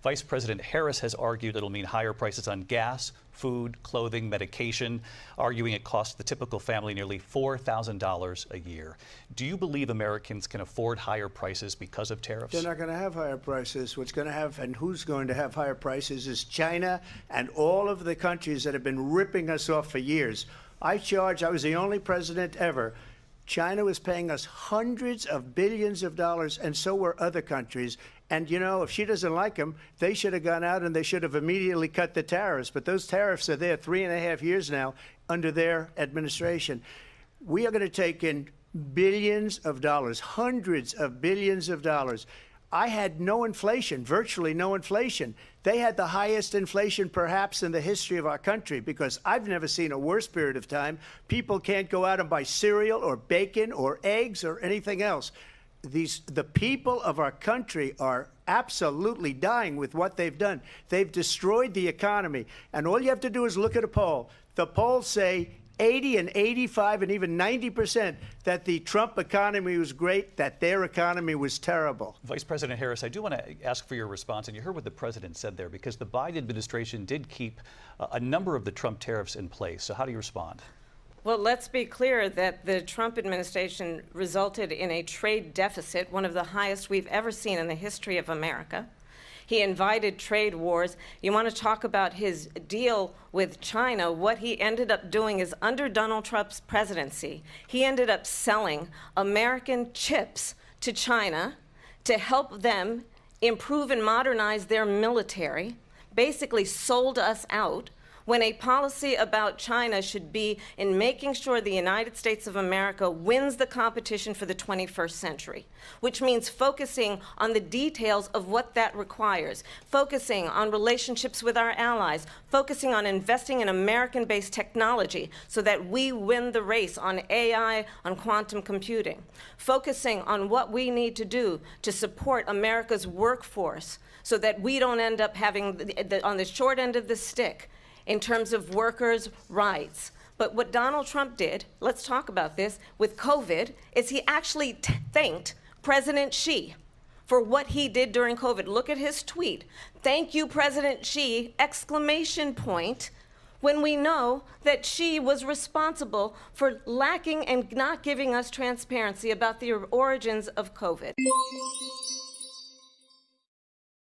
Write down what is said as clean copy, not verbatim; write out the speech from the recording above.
Vice President Harris has argued it'll mean higher prices on gas, food, clothing, medication, arguing it costs the typical family nearly $4,000 a year. Do you believe Americans can afford higher prices because of tariffs? They're not going to have higher prices. What's going to have and who's going to have higher prices is China and all of the countries that have been ripping us off for years. I was the only president ever. China was paying us hundreds of billions of dollars, and so were other countries. And, you know, if she doesn't like them, they should have gone out and they should have immediately cut the tariffs. But those tariffs are there 3.5 years now under their administration. We are going to take in billions of dollars, hundreds of billions of dollars. I had no inflation, virtually no inflation. They had the highest inflation perhaps in the history of our country, because I've never seen a worse period of time. People can't go out and buy cereal or bacon or eggs or anything else. The people of our country are absolutely dying with what they've done. They've destroyed the economy. And all you have to do is look at a poll. The polls say 80 and 85 and even 90% that the Trump economy was great, that their economy was terrible. Vice President Harris, I do want to ask for your response, and you heard what the president said there, because the Biden administration did keep a number of the Trump tariffs in place. So how do you respond? Well, let's be clear that the Trump administration resulted in a trade deficit, one of the highest we've ever seen in the history of America. He invited trade wars. You want to talk about his deal with China? What he ended up doing is, under Donald Trump's presidency, he ended up selling American chips to China to help them improve and modernize their military, basically sold us out, when a policy about China should be in making sure the United States of America wins the competition for the 21st century, which means focusing on the details of what that requires, focusing on relationships with our allies, focusing on investing in American-based technology so that we win the race on AI, on quantum computing, focusing on what we need to do to support America's workforce so that we don't end up having, on the short end of the stick, in terms of workers' rights. But what Donald Trump did, let's talk about this, with COVID, is he actually thanked President Xi for what he did during COVID. Look at his tweet. "Thank you, President Xi," exclamation point, when we know that Xi was responsible for lacking and not giving us transparency about the origins of COVID.